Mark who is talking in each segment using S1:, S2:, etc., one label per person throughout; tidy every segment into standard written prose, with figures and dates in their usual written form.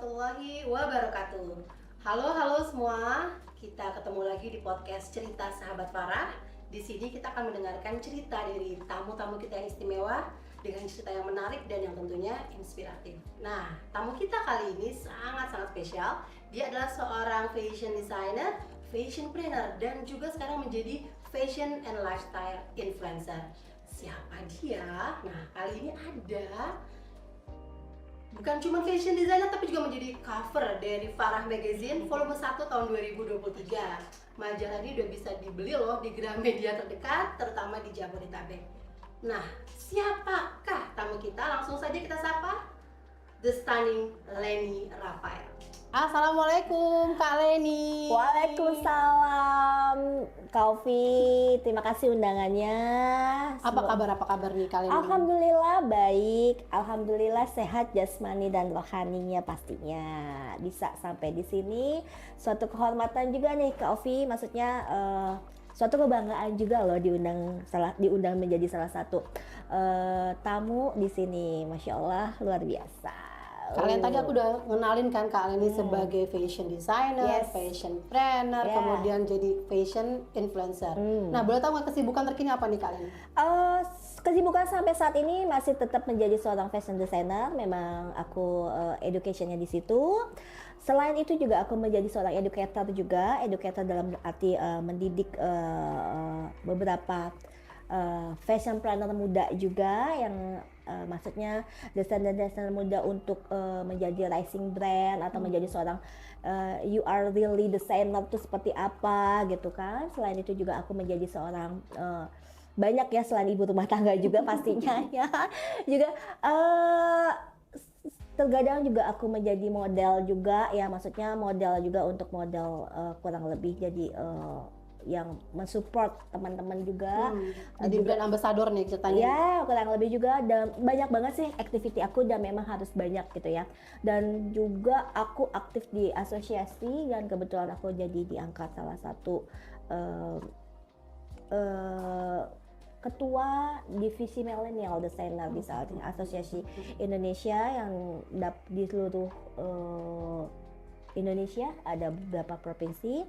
S1: warahmatullahi wabarakatuh. Halo semua, kita ketemu lagi di podcast Cerita Sahabat Farah. Di sini kita akan mendengarkan cerita dari tamu-tamu kita yang istimewa dengan cerita yang menarik dan yang tentunya inspiratif. Nah, tamu kita kali ini sangat-sangat spesial. Dia adalah seorang fashion designer, fashion planner, dan juga sekarang menjadi fashion and lifestyle influencer. Siapa dia? Nah, kali ini ada bukan cuma fashion designer tapi juga menjadi cover dari Farah Magazine volume 1 tahun 2023. Majalah ini udah bisa dibeli loh di Gramedia terdekat, terutama di Jabodetabek. Nah, siapakah tamu kita? Langsung saja kita sapa The Stunning Leni Rafael. Assalamualaikum Kak Leni.
S2: Waalaikumsalam Kak Ovi, terima kasih undangannya.
S1: Apa kabar nih Kak Leni?
S2: Alhamdulillah baik, alhamdulillah sehat jasmani dan rohaninya pastinya. Bisa sampai di sini, suatu kehormatan juga nih Kak Ovi, maksudnya suatu kebanggaan juga loh diundang menjadi salah satu tamu di sini. Masya Allah luar biasa.
S1: Kalian tadi aku udah ngenalin kan Kak Leni sebagai fashion designer, fashion planner, kemudian jadi fashion influencer. Nah, boleh tahu nggak kesibukan terkini apa nih Kak Leni?
S2: Kesibukan sampai saat ini masih tetap menjadi seorang fashion designer. Memang aku educationnya di situ. Selain itu juga aku menjadi seorang educator dalam arti mendidik beberapa fashion planner muda juga yang maksudnya desainer muda untuk menjadi rising brand atau menjadi seorang you are really designer itu seperti apa gitu kan. Selain itu juga aku menjadi seorang banyak ya selain ibu rumah tangga juga pastinya ya juga terkadang juga aku menjadi model juga ya, maksudnya model juga untuk model kurang lebih jadi yang mensupport teman-teman juga.
S1: Jadi brand ambassador nih ceritanya.
S2: Ya, kurang lebih juga, dan banyak banget sih activity aku dan memang harus banyak gitu ya. Dan juga aku aktif di asosiasi dan kebetulan aku jadi diangkat salah satu ketua divisi milenial designer di asosiasi Indonesia yang di seluruh Indonesia, ada beberapa provinsi.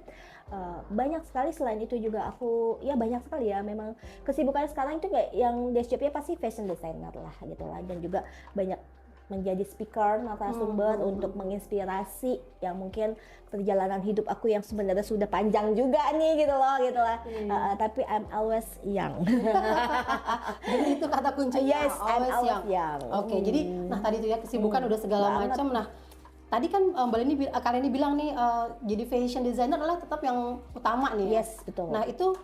S2: Banyak sekali. Selain itu juga aku ya banyak sekali ya, memang kesibukan sekarang itu kayak yang desk jobnya pasti fashion designer lah gitu lah, dan juga banyak menjadi speaker narasumber untuk menginspirasi yang mungkin perjalanan hidup aku yang sebenarnya sudah panjang juga nih gitu lah tapi I'm always young.
S1: Jadi itu kata kuncinya.
S2: Yes, I'm always young.
S1: Oke, jadi nah tadi tuh ya kesibukan udah segala macam. Nah, tadi kan kalian ini bilang nih jadi fashion designer adalah tetap yang utama nih.
S2: Yes, betul.
S1: Nah, itu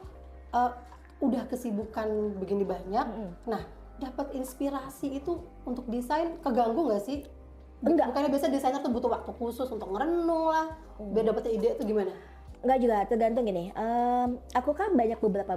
S1: udah kesibukan begini banyak. Nah, dapat inspirasi itu untuk desain keganggu nggak sih?
S2: Enggak.
S1: Bukannya biasa desainer tuh butuh waktu khusus untuk ngerenung lah, biar dapet ide itu gimana?
S2: Enggak juga, tergantung gini. Aku kan banyak beberapa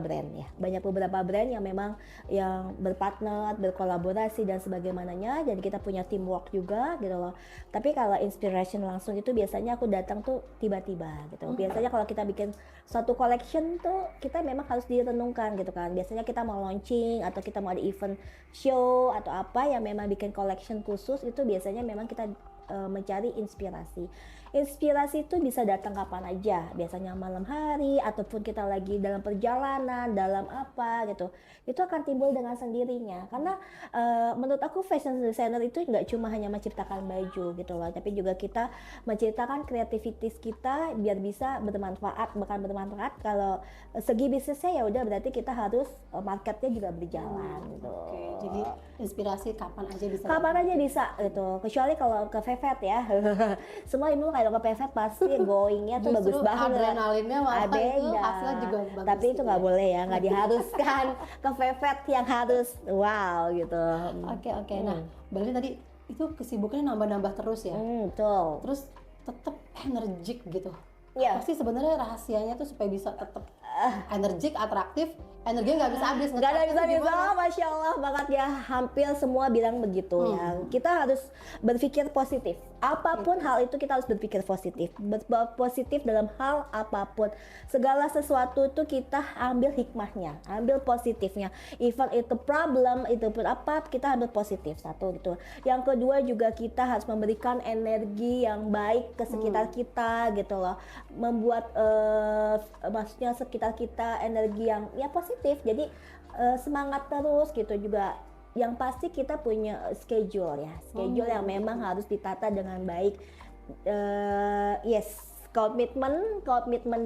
S2: brand yang memang yang berpartner, berkolaborasi dan sebagaimananya. Jadi kita punya teamwork juga gitu loh. Tapi kalau inspiration langsung itu biasanya aku datang tuh tiba-tiba gitu. Biasanya kalau kita bikin suatu collection tuh kita memang harus direnungkan gitu kan. Biasanya kita mau launching atau kita mau ada event show atau apa yang memang bikin collection khusus, itu biasanya memang kita mencari inspirasi. Inspirasi itu bisa datang kapan aja, biasanya malam hari ataupun kita lagi dalam perjalanan, dalam apa gitu. Itu akan timbul dengan sendirinya. Karena menurut aku fashion designer itu nggak cuma hanya menciptakan baju gitu loh, tapi juga kita menciptakan kreativitas kita biar bisa bermanfaat. Bahkan bermanfaat kalau segi bisnisnya ya udah berarti kita harus marketnya juga berjalan gitu.
S1: Oke, jadi inspirasi kapan aja bisa.
S2: Kapan aja bisa gitu. Kecuali kalau ke Vevet ya. Semua ibu kalau ke Vevet pasti goingnya tuh bagus banget.
S1: Adrenalinnya malah itu hasilnya juga bagus.
S2: Tapi itu nggak boleh ya, nggak diharuskan ke Vevet yang harus wow gitu.
S1: Oke. Nah, berarti tadi itu kesibukannya nambah-nambah terus ya.
S2: Betul.
S1: Terus tetap energik gitu.
S2: Iya.
S1: Pasti sebenarnya rahasianya tuh supaya bisa tetap energik, atraktif, energinya nggak bisa habis.
S2: Nggak ada bisa-bisa,
S1: Gimana?
S2: Masya Allah banget ya. Hampir semua bilang begitu ya. Kita harus berpikir positif. Apapun hal itu kita harus berpikir positif. Positif dalam hal apapun. Segala sesuatu itu kita ambil hikmahnya, ambil positifnya. Even itu problem, itu pun apa, kita ambil positif. Satu gitu. Yang kedua juga kita harus memberikan energi yang baik ke sekitar kita gitu loh. Membuat maksudnya sekitar kita energi yang ya positif, jadi semangat terus gitu juga. Yang pasti kita punya schedule ya, schedule yang memang harus ditata dengan baik. Yes, komitmen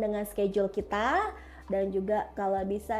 S2: dengan schedule kita, dan juga kalau bisa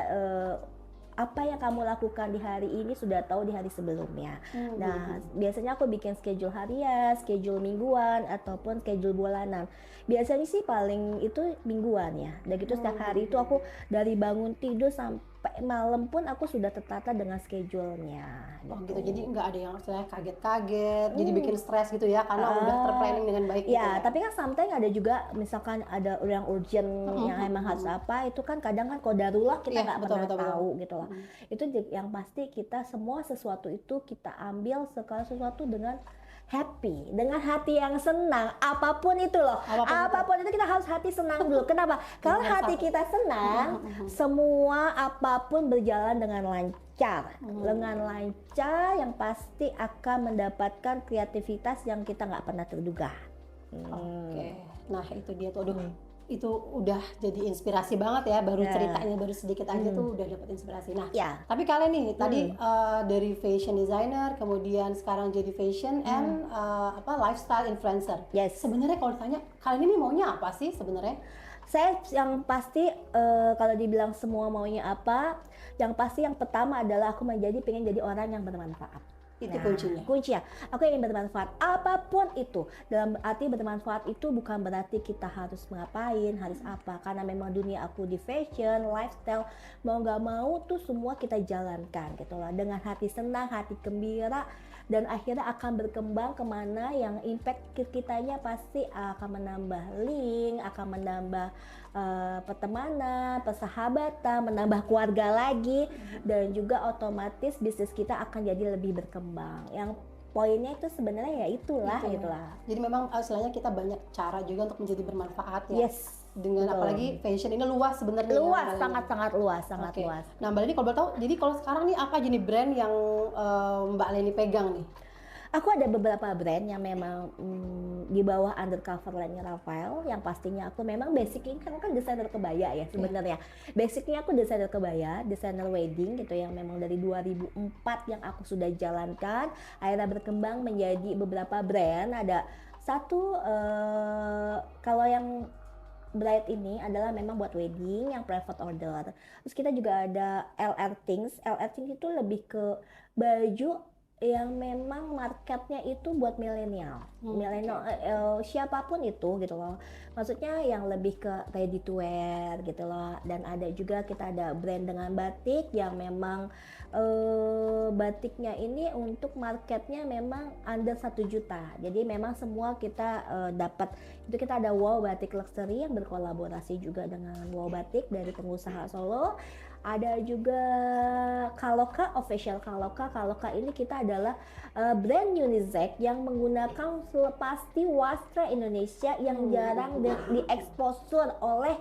S2: apa yang kamu lakukan di hari ini sudah tahu di hari sebelumnya. Nah, biasanya aku bikin schedule harian, schedule mingguan, ataupun schedule bulanan. Biasanya sih paling itu mingguan ya. Dan gitu setiap hari itu aku dari bangun tidur sampai malam pun aku sudah tertata dengan schedule-nya.
S1: Oh gitu, jadi nggak ada yang istilahnya kaget-kaget, jadi bikin stres gitu ya, karena udah terplanning dengan baik gitu
S2: Ya, tapi kan sometimes ada juga misalkan ada yang urgent yang emang harus apa, itu kan kadang kan kalau darurat kita nggak pernah tahu gitu lah. Itu yang pasti kita semua sesuatu itu kita ambil segala sesuatu dengan happy, dengan hati yang senang, apapun itu loh. Apapun itu kita harus hati senang dulu. Kenapa? Kalau hati kita senang, semua apapun berjalan dengan lancar. Dengan lancar yang pasti akan mendapatkan kreativitas yang kita nggak pernah terduga.
S1: Oke. Nah itu dia tuh, aduh, itu udah jadi inspirasi banget ya, baru ceritanya baru sedikit aja tuh udah dapat inspirasi. Nah, tapi kalian nih tadi dari fashion designer, kemudian sekarang jadi fashion and lifestyle influencer.
S2: Yes.
S1: Sebenarnya kalau ditanya kalian ini maunya apa sih sebenarnya?
S2: Saya yang pasti kalau dibilang semua maunya apa, yang pasti yang pertama adalah aku pengen jadi orang yang bermanfaat.
S1: Itu kuncinya.
S2: Kuncinya, aku ingin bermanfaat apapun itu. Dalam arti bermanfaat itu bukan berarti kita harus ngapain, harus apa. Karena memang dunia aku di fashion, lifestyle, mau nggak mau tuh semua kita jalankan gitu lah. Dengan hati senang, hati gembira, dan akhirnya akan berkembang kemana yang impact kitanya pasti akan menambah link, akan menambah pertemanan, persahabatan, menambah keluarga lagi, dan juga otomatis bisnis kita akan jadi lebih berkembang. Yang poinnya itu sebenarnya ya itulah.
S1: Jadi memang istilahnya kita banyak cara juga untuk menjadi bermanfaat ya.
S2: Yes.
S1: Dengan apalagi fashion ini luas sebenarnya.
S2: Luas, sangat luas.
S1: Nah Mbak Leni kalau boleh tahu, jadi kalau sekarang nih apa jenis brand yang Mbak Leni pegang nih?
S2: Aku ada beberapa brand yang memang di bawah undercover line Rafael, yang pastinya aku memang basicnya kan desainer kebaya ya sebenarnya. Basicnya aku desainer kebaya, desainer wedding gitu, yang memang dari 2004 yang aku sudah jalankan, akhirnya berkembang menjadi beberapa brand. Ada satu kalau yang Bright ini adalah memang buat wedding yang private order. Terus kita juga ada LR Things. LR Things itu lebih ke baju yang memang marketnya itu buat milenial, siapapun itu gitu loh. Maksudnya yang lebih ke ready to wear gitu loh. Dan ada juga kita ada brand dengan batik yang memang batiknya ini untuk marketnya memang under 1 juta. Jadi memang semua kita dapat. Itu kita ada Wow Batik Luxury yang berkolaborasi juga dengan Wow Batik dari pengusaha Solo. Ada juga Kaloka, official Kaloka. Kaloka ini kita adalah brand unisex yang menggunakan pasti wastra Indonesia yang jarang dieksposur oleh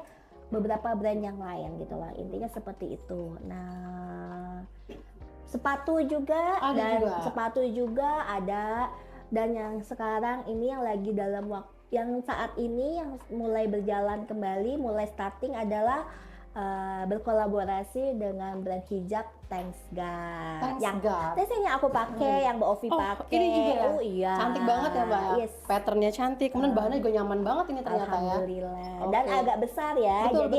S2: beberapa brand yang lain gitu lah. Intinya seperti itu. Nah, sepatu juga sepatu juga ada. Dan yang sekarang ini yang lagi dalam waktu yang saat ini yang mulai berjalan kembali, mulai starting adalah berkolaborasi dengan brand hijab Thanks God. Yang biasanya aku pakai, yang Mbak Ovi pakai.
S1: Ini juga ya?
S2: Iya.
S1: Cantik banget ya Mbak.
S2: Yes.
S1: Patternnya cantik, kemudian bahannya juga nyaman banget ini ternyata ya.
S2: Alhamdulillah. Dan agak besar ya. Jadi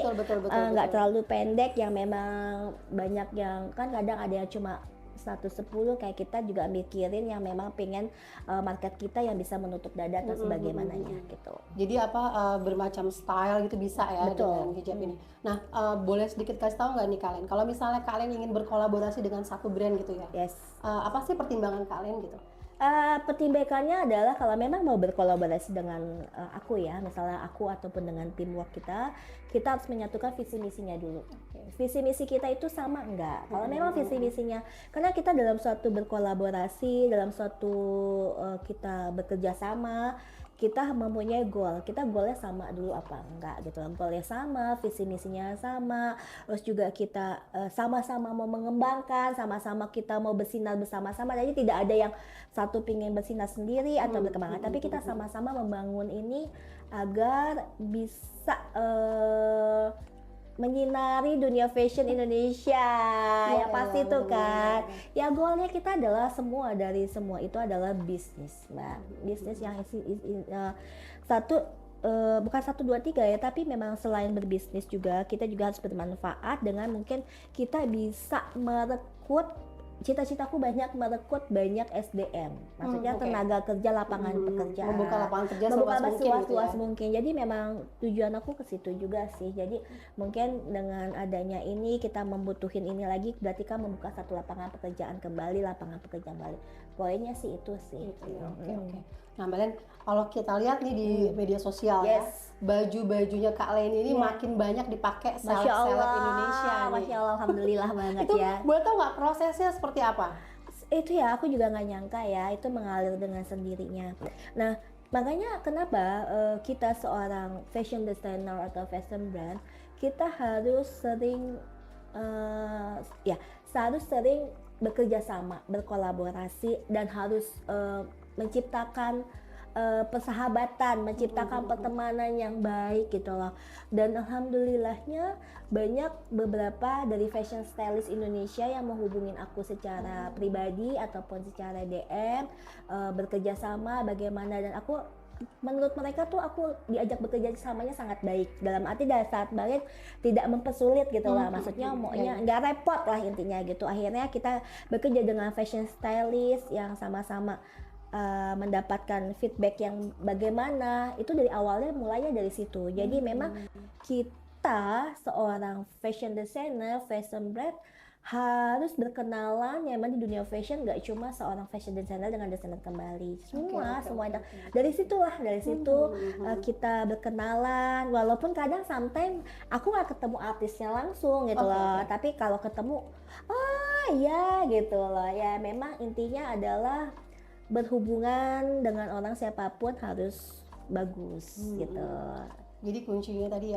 S2: nggak terlalu pendek, yang memang banyak yang kan kadang ada yang cuma 110, kayak kita juga mikirin yang memang pengen market kita yang bisa menutup dada atau sebagaimananya gitu.
S1: Jadi bermacam style gitu bisa ya dengan hijab ini. Nah, boleh sedikit kasih tahu nggak nih kalian, kalau misalnya kalian ingin berkolaborasi dengan satu brand gitu ya?
S2: Yes.
S1: Apa sih pertimbangan kalian gitu?
S2: Pertimbangannya adalah kalau memang mau berkolaborasi dengan aku ya, misalnya aku ataupun dengan teamwork kita harus menyatukan visi misinya dulu. Visi misi kita itu sama enggak? Kalau memang visi misinya, karena kita dalam suatu berkolaborasi, dalam suatu kita bekerja sama, kita mempunyai goal, kita goalnya sama dulu apa enggak gitu, goalnya sama, visi misinya sama, terus juga kita sama-sama mau mengembangkan, sama-sama kita mau bersinar bersama-sama, jadi tidak ada yang satu pingin bersinar sendiri atau berkembang, tapi kita sama-sama membangun ini agar bisa menyinari dunia fashion Indonesia. Ya pasti itu kan. Ya goalnya kita adalah semua itu adalah bisnis, Mbak. Bisnis yang satu bukan 1, 2, 3 ya, tapi memang selain berbisnis juga kita juga harus bermanfaat dengan mungkin kita bisa merekrut. Cita-citaku banyak merekrut banyak SDM, maksudnya tenaga kerja, lapangan pekerjaan,
S1: membuka lapangan kerja
S2: seluas mungkin. Jadi memang tujuan aku ke situ juga sih. Jadi mungkin dengan adanya ini kita membutuhin ini lagi, berarti kan membuka satu lapangan pekerjaan kembali. Poinnya sih itu sih.
S1: Oke. Nah, Mbak Len, kalau kita lihat nih di media sosial ya, baju-bajunya Kak Len ini makin banyak dipakai seleb Indonesia nih.
S2: Masya Allah, alhamdulillah banget
S1: itu
S2: ya.
S1: Boleh tahu nggak prosesnya seperti apa?
S2: Itu ya, aku juga nggak nyangka ya, itu mengalir dengan sendirinya. Nah, makanya kenapa kita seorang fashion designer atau fashion brand, kita harus sering bekerja sama, berkolaborasi, dan harus menciptakan persahabatan, menciptakan pertemanan yang baik gitu loh. Dan alhamdulillahnya banyak beberapa dari fashion stylist Indonesia yang menghubungin aku secara pribadi ataupun secara DM, bekerja sama bagaimana, dan aku menurut mereka tuh aku diajak bekerja samanya sangat baik, dalam arti saat banget tidak mempersulit gitu lah, maksudnya maunya nggak repot lah intinya gitu. Akhirnya kita bekerja dengan fashion stylist yang sama-sama mendapatkan feedback yang bagaimana, itu dari awalnya mulainya dari situ. Jadi memang kita seorang fashion designer, fashion brand harus berkenalan ya, di dunia fashion nggak cuma seorang fashion designer dengan desainer kembali, semua dari situ kita berkenalan, walaupun kadang sometimes aku nggak ketemu artisnya langsung gitu loh, tapi kalau ketemu ya gitu loh ya, memang intinya adalah berhubungan dengan orang siapapun harus bagus gitu.
S1: Jadi kuncinya tadi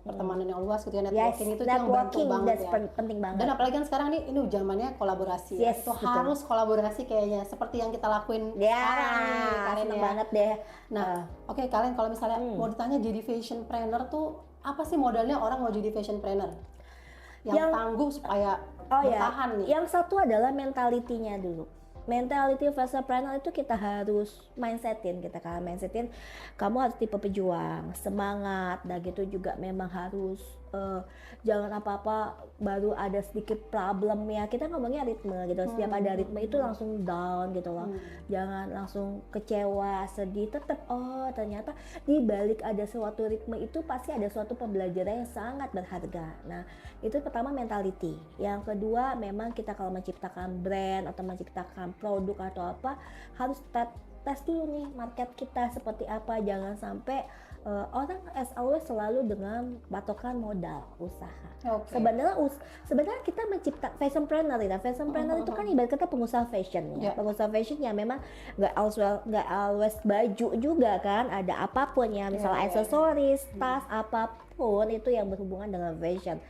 S1: pertemanan yang luas gitu ya, networking itu yang bantu banget ya.
S2: Penting banget.
S1: Dan apalagi kan sekarang ini zamannya kolaborasi. Itu betul. Harus kolaborasi kayaknya seperti yang kita lakuin sekarang nih, Karen ya.
S2: Banget deh.
S1: Nah, oke, kalian kalau misalnya mau ditanya jadi fashion planner tuh apa sih modalnya orang mau jadi fashion planner? Yang tangguh supaya bertahan nih.
S2: Yang satu adalah mentalitinya dulu. Mentality fashion planner itu kita harus mindsetin kamu harus tipe pejuang, semangat, dan gitu juga memang harus jangan apa-apa baru ada sedikit problem ya, kita ngomongnya ritme gitu, setiap ada ritme itu langsung down gitu loh, jangan langsung kecewa, sedih, tetap ternyata di balik ada suatu ritme itu pasti ada suatu pembelajaran yang sangat berharga. Nah itu pertama mentality. Yang kedua memang kita kalau menciptakan brand atau menciptakan produk atau apa harus tes dulu nih market kita seperti apa, jangan sampai orang as always selalu dengan patokan modal usaha. Sebenarnya kita mencipta fashion planner ya. Fashion planner itu kan ibarat kata pengusaha fashion ya. Pengusaha fashion ya memang nggak always baju juga kan, ada apapun ya, misalnya aksesoris, tas, apapun itu yang berhubungan dengan fashion.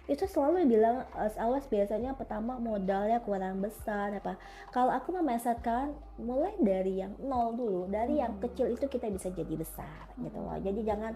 S2: Itu selalu bilang awas biasanya pertama modalnya kurang besar apa. Kalau aku memasarkan mulai dari yang nol dulu, dari yang kecil itu kita bisa jadi besar gitu loh. Jadi jangan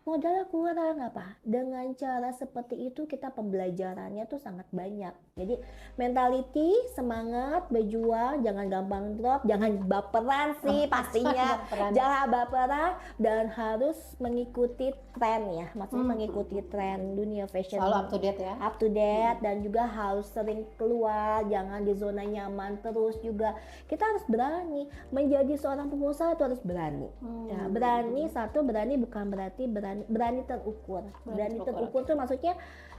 S2: modalnya kurang apa. Dengan cara seperti itu kita pembelajarannya tuh sangat banyak. Jadi mentality, semangat, berjuang, jangan gampang drop, jangan baperan sih pastinya. Jangan baperan dan harus mengikuti tren ya. Maksudnya mengikuti tren dunia fashion.
S1: Selalu up to date ya.
S2: Up to date dan juga harus sering keluar, jangan di zona nyaman terus juga. Kita harus berani. Menjadi seorang pengusaha itu harus berani. Ya, berani bukan berarti berani terukur. Berani terukur tuh maksudnya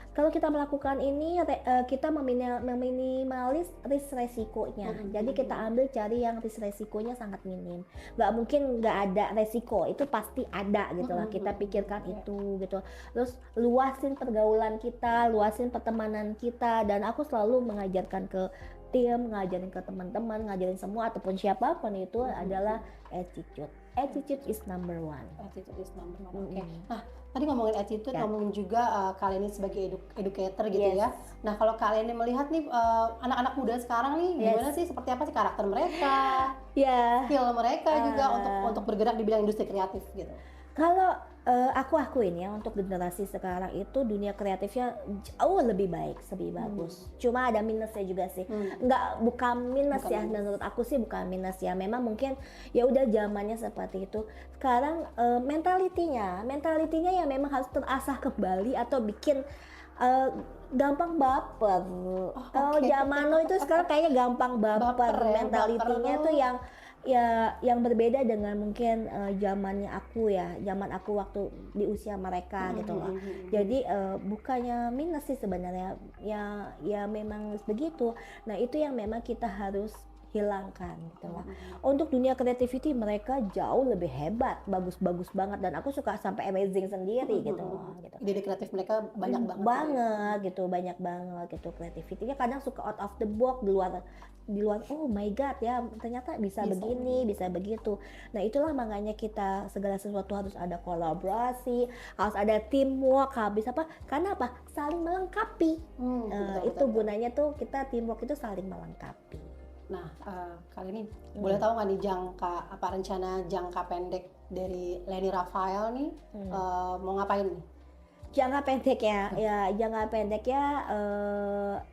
S2: Kalau kita melakukan ini, kita meminimalis risk resikonya. Jadi kita ambil cari yang risk resikonya sangat minim. Nggak mungkin nggak ada resiko, itu pasti ada gitu lah. Kita pikirkan itu gitu. Terus luasin pergaulan kita, luasin pertemanan kita, dan aku selalu mengajarkan ke tim, ngajarin ke teman-teman, ngajarin semua ataupun siapapun itu adalah attitude. Attitude is number one.
S1: Attitude is number one. Oke. Nah, tadi ngomongin attitude, ngomongin juga kalian ini sebagai educator gitu ya. Nah, kalau kalian ini melihat nih anak-anak muda sekarang nih, gimana sih, seperti apa sih karakter mereka, skill mereka juga untuk bergerak di bidang industri kreatif gitu?
S2: Kalau aku akuin ya, untuk generasi sekarang itu dunia kreatifnya jauh lebih baik, lebih bagus. Cuma ada minusnya juga sih. Bukan minus ya, menurut aku sih bukan minus ya. Memang mungkin ya udah zamannya seperti itu. Sekarang mentalitinya ya memang harus terasah kembali atau bikin gampang baper. Kalau zaman lo itu sekarang kayaknya gampang baper mentalitinya tuh yang berbeda dengan mungkin zamannya aku ya, zaman aku waktu di usia mereka gitu loh. Jadi bukannya minus sih sebenarnya, ya memang begitu. Nah, itu yang memang kita harus hilangkan gitu lah. Untuk dunia creativity mereka jauh lebih hebat, bagus-bagus banget, dan aku suka sampai amazing sendiri gitu loh. Gitu.
S1: Ide kreatif mereka banyak
S2: banget gitu, banyak banget gitu kreativitinya. Kadang suka out of the box, di luar oh my god ya, ternyata bisa begini, bisa begitu. Nah, itulah makanya kita segala sesuatu harus ada kolaborasi, harus ada teamwork, habis apa? Karena apa? Saling melengkapi. Itu gunanya tuh, kita teamwork itu saling melengkapi.
S1: Nah, kali ini boleh tahu nggak nih rencana jangka pendek dari Leni Rafael nih, mau ngapain nih?
S2: Jangka pendek jangka pendek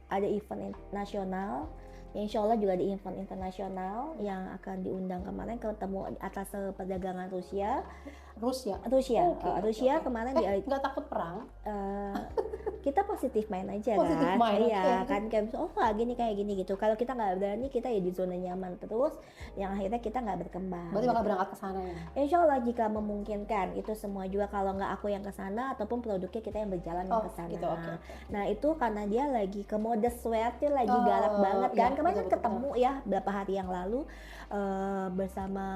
S2: ada event nasional. Insya Allah juga di event internasional yang akan diundang kemarin, ketemu atas perdagangan Rusia. Rusia kemarin
S1: nggak takut perang?
S2: Kita positif main aja kan kayak kayak gini gitu. Kalau kita nggak berani, kita ya di zona nyaman terus, yang akhirnya kita nggak berkembang.
S1: Berarti bakal berangkat ke sana ya?
S2: Insya Allah jika memungkinkan itu semua juga, kalau nggak aku yang ke sana ataupun produknya kita yang berjalan yang ke sana.
S1: Gitu, okay.
S2: Nah, itu karena dia lagi ke mode sweater, lagi galak banget kan. Kemarin kan ketemu ya beberapa hari yang lalu bersama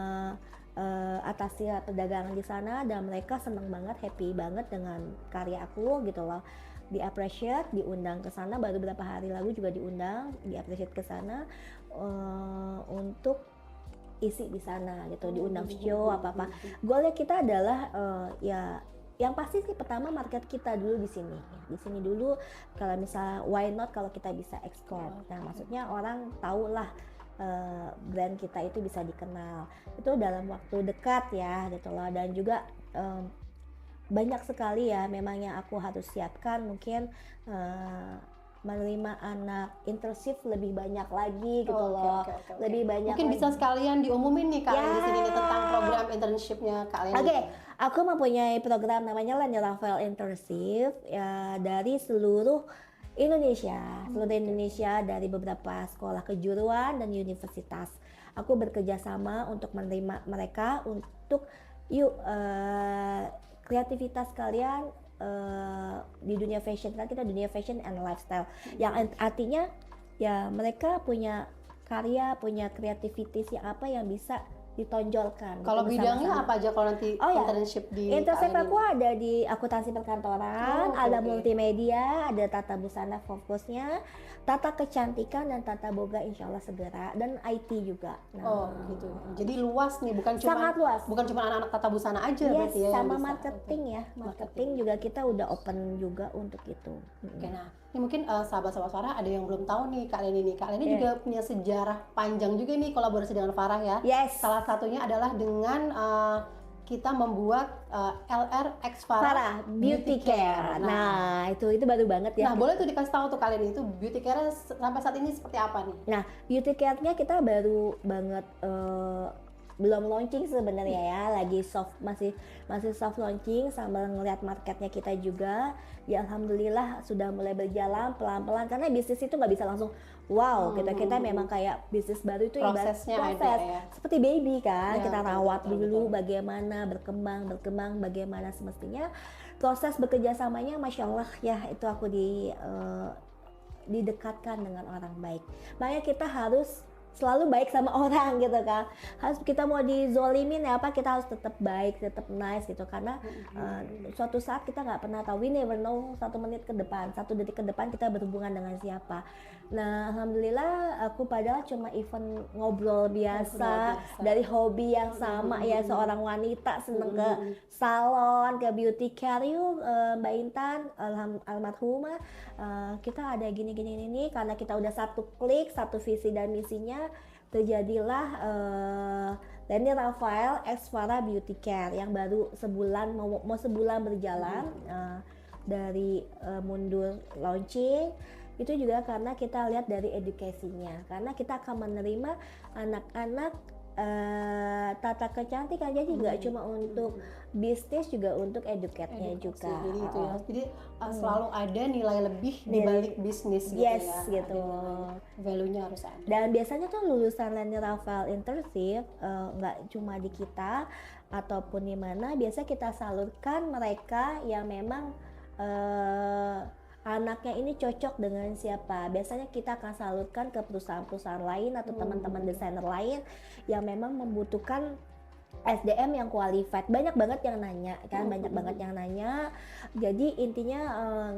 S2: atasnya perdagangan di sana, dan mereka seneng banget, happy banget dengan karya aku gitu loh. Di-appreciate, diundang ke sana, baru beberapa hari lalu juga diundang, di-appreciate ke sana untuk isi di sana gitu, diundang show apa-apa. Goalnya kita adalah yang pasti sih pertama market kita dulu di sini. Di sini dulu, kalau misal why not kalau kita bisa ekspor. Nah, maksudnya orang tahu lah brand kita itu bisa dikenal. Itu dalam waktu dekat ya gitu loh, dan juga banyak sekali ya memang yang aku harus siapkan, mungkin menerima anak internship lebih banyak lagi gitu loh. Lebih banyak
S1: mungkin
S2: lagi.
S1: Bisa sekalian diumumin nih Kak di sini nih tentang program internshipnya Kak Leni.
S2: Oke, aku mempunyai program namanya Leni Rafael Internship ya, dari seluruh Indonesia, dari beberapa sekolah kejuruan dan universitas. Aku bekerja sama untuk menerima mereka untuk kreativitas kalian di dunia fashion. Kan kita dunia fashion and lifestyle, yang artinya ya mereka punya karya, punya kreativitas yang apa yang bisa ditonjolkan.
S1: Kalau bidangnya apa aja kalau nanti internship di
S2: internship aku ada di akuntansi perkantoran, ada multimedia, ada tata busana fokusnya, tata kecantikan dan tata boga insya Allah segera, dan IT juga.
S1: Nah, gitu. Jadi luas nih, bukan cuma
S2: sangat luas.
S1: Bukan cuma anak-anak tata busana aja berarti ya.
S2: Sama marketing ya. Marketing juga kita udah open juga untuk itu.
S1: Oke, nah ini mungkin sahabat-sahabat Farah ada yang belum tahu nih Kak Leni nih. Kak Leni juga punya sejarah panjang juga nih kolaborasi dengan Farah ya. Salah satunya adalah dengan kita membuat LRX Farah Beauty Care.
S2: Nah, itu baru banget ya.
S1: Nah, boleh tuh dikasih tahu tuh kalian itu beauty care sampai saat ini seperti apa nih?
S2: Nah, beauty care-nya kita baru banget belum launching sebenarnya ya, lagi masih soft launching sambil ngelihat marketnya kita juga. Ya alhamdulillah sudah mulai berjalan pelan-pelan, karena bisnis itu nggak bisa langsung wow, kita memang kayak bisnis baru itu ibarat
S1: Prosesnya
S2: proses
S1: ada ya.
S2: seperti baby kan,
S1: Ya,
S2: kita
S1: betul,
S2: rawat
S1: betul,
S2: dulu
S1: betul.
S2: bagaimana berkembang bagaimana semestinya. Proses bekerjasamanya masya Allah ya, itu aku didekatkan dengan orang baik. Makanya kita harus selalu baik sama orang gitu kan. Harus kita mau dizolimin ya apa, kita harus tetap baik, tetap nice gitu, karena suatu saat kita nggak pernah tahu, we never know, 1 menit ke depan, 1 detik ke depan kita berhubungan dengan siapa. Nah alhamdulillah aku padahal cuma event ngobrol biasa, dari hobi yang sama ya, seorang wanita seneng ke salon, ke beauty care. Yuk Mbak Intan almarhumah, kita ada gini ini, karena kita udah satu klik, satu visi dan misinya, terjadilah Leni Rafael X Farah Beauty Care yang baru sebulan mau sebulan berjalan. Dari mundur launching itu juga karena kita lihat dari edukasinya, karena kita akan menerima anak-anak tata kecantikan, jadi nggak cuma untuk bisnis, juga untuk educate-nya juga.
S1: Jadi itu ya. Jadi selalu ada nilai lebih di balik bisnis gitu
S2: yes,
S1: ya.
S2: gitu.
S1: Value-nya harus ada.
S2: Dan biasanya tuh lulusan Leni Rafael Internship nggak cuma di kita ataupun di mana, biasa kita salurkan mereka yang memang anaknya ini cocok dengan siapa. Biasanya kita akan salurkan ke perusahaan-perusahaan lain atau teman-teman desainer lain yang memang membutuhkan SDM yang qualified. Banyak banget yang nanya kan, banyak banget yang nanya. Jadi intinya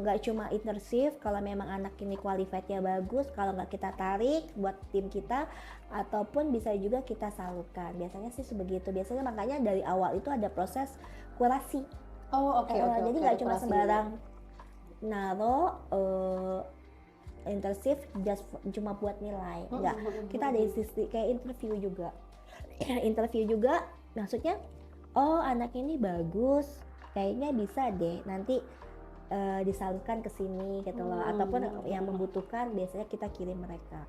S2: nggak cuma internship, kalau memang anak ini qualified-nya bagus, kalau nggak kita tarik buat tim kita, ataupun bisa juga kita salurkan. Biasanya sih sebegitu. Biasanya makanya dari awal itu ada proses kurasi.
S1: Oke.
S2: Jadi nggak cuma sembarang naro internship just cuma buat nilai, enggak. Kita ada sisi kayak interview juga, maksudnya anak ini bagus, kayaknya bisa deh nanti disalurkan ke sini gitu loh, ataupun yang membutuhkan biasanya kita kirim mereka.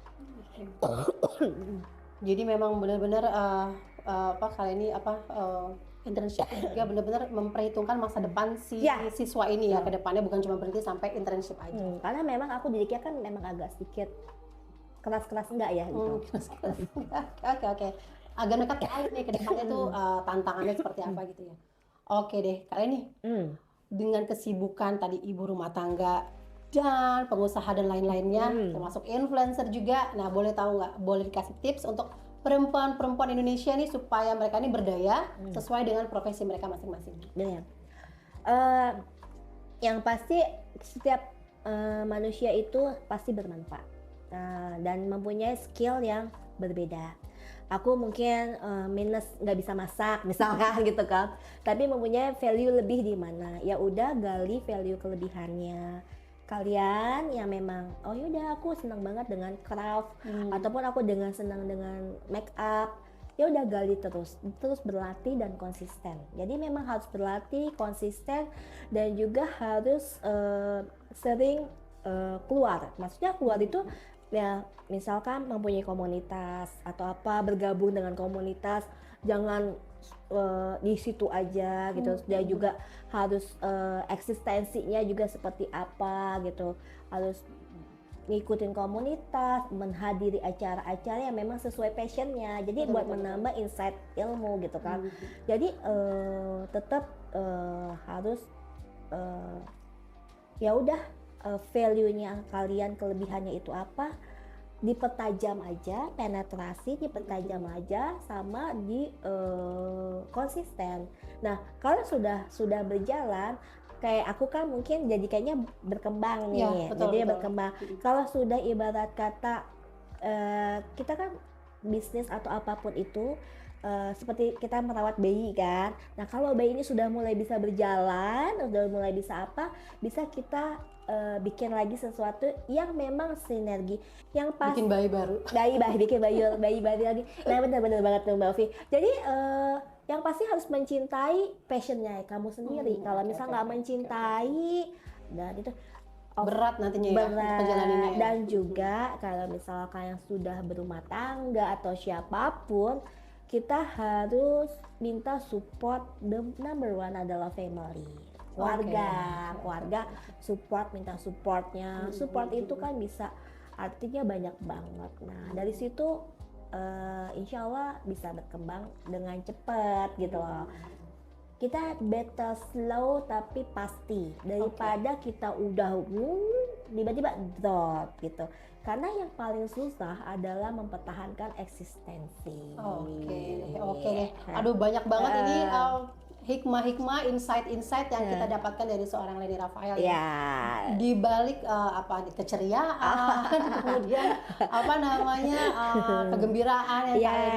S1: Jadi memang benar-benar kali ini internship juga benar-benar memperhitungkan masa depan si siswa ini ya, ke depannya bukan cuma berhenti sampai internship aja.
S2: Karena memang aku didiknya kan memang agak sedikit keras-keras enggak ya gitu.
S1: Oke. Agak dekat nih ke depannya tuh tantangannya seperti apa gitu ya. Oke deh, kali ini dengan kesibukan tadi ibu rumah tangga dan pengusaha dan lain-lainnya, termasuk influencer juga. Nah, boleh tahu nggak? Boleh dikasih tips untuk perempuan-perempuan Indonesia nih supaya mereka ini berdaya sesuai dengan profesi mereka masing-masing.
S2: Benar. Yang pasti setiap manusia itu pasti bermanfaat dan mempunyai skill yang berbeda. Aku mungkin minus nggak bisa masak misalkan gitu kan, tapi mempunyai value lebih di mana? Ya udah gali value kelebihannya. Kalian yang memang yaudah aku senang banget dengan craft ataupun aku senang dengan make up, ya udah gali terus berlatih dan konsisten. Jadi memang harus berlatih, konsisten, dan juga harus sering keluar. Maksudnya keluar itu ya misalkan mempunyai komunitas atau apa, bergabung dengan komunitas, jangan di situ aja gitu. Dia juga harus eksistensinya juga seperti apa gitu, harus ngikutin komunitas, menghadiri acara-acara yang memang sesuai passionnya, jadi buat menambah insight ilmu gitu kan. Jadi tetap harus ya udah value-nya kalian, kelebihannya itu apa, dipertajam aja, penetrasi dipertajam aja, sama di konsisten. Nah kalau sudah berjalan, kayak aku kan mungkin jadi kayaknya berkembang nih,
S1: ya, betul.
S2: Berkembang. Kalau sudah ibarat kata kita kan bisnis atau apapun itu seperti kita merawat bayi kan. Nah kalau bayi ini sudah mulai bisa berjalan, sudah mulai bisa bisa kita bikin lagi sesuatu yang memang sinergi, yang pas
S1: bikin bayi baru,
S2: bikin bayi baru lagi. Nah benar banget tuh Mbak Ovi. Jadi yang pasti harus mencintai passionnya kamu sendiri. Kalau misal nggak mencintai, dan itu
S1: berat nantinya perjalanannya ya.
S2: Dan juga kalau misalkan yang sudah berumah tangga atau siapapun, kita harus minta support. The number one adalah family, keluarga support, minta supportnya. Support itu kan bisa artinya banyak banget. Nah dari situ insya Allah bisa berkembang dengan cepat gitu loh. Kita better slow tapi pasti daripada kita udah tiba-tiba drop gitu. Karena yang paling susah adalah mempertahankan eksistensi.
S1: Oke deh. Aduh banyak banget ini hikmah-hikmah, insight-insight yang kita dapatkan dari seorang Leni Rafael ya. Di balik keceriaan, kemudian kegembiraan yang kalian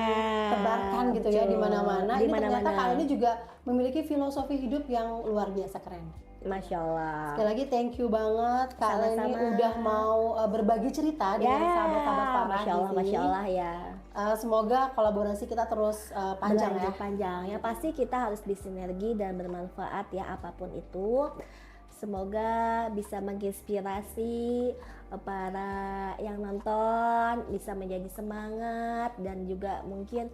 S1: tebarkan gitu ya di mana-mana. Ini ternyata kalian ini juga memiliki filosofi hidup yang luar biasa keren.
S2: Masya Allah.
S1: Sekali lagi thank you banget Kak Leni udah mau berbagi cerita dengan sahabat-sahabat Farah di sini.
S2: Masya Allah ya.
S1: Semoga kolaborasi kita terus panjang ya.
S2: Panjang ya, pasti kita harus bersinergi dan bermanfaat ya apapun itu. Semoga bisa menginspirasi para yang nonton, bisa menjadi semangat dan juga mungkin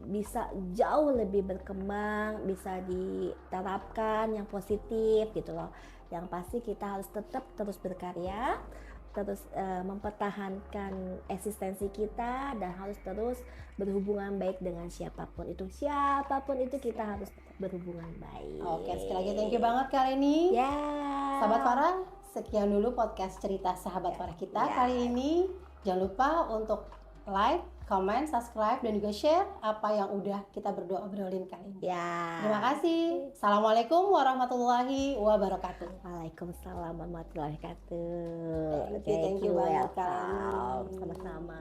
S2: bisa jauh lebih berkembang, bisa diterapkan yang positif gitu loh. Yang pasti kita harus tetap terus berkarya, terus mempertahankan eksistensi kita dan harus terus berhubungan baik dengan siapapun itu kita harus berhubungan baik.
S1: Oke, sekali lagi thank you banget Kak Leni. Sahabat Farah, sekian dulu podcast cerita sahabat Farah kita kali ini. Jangan lupa untuk like, comment, subscribe, dan juga share apa yang udah kita berdua obrolin kali ini. Terima kasih. Assalamualaikum warahmatullahi wabarakatuh.
S2: Waalaikumsalam warahmatullahi wabarakatuh.
S1: Thank you banget Kak Leni.
S2: Sama-sama.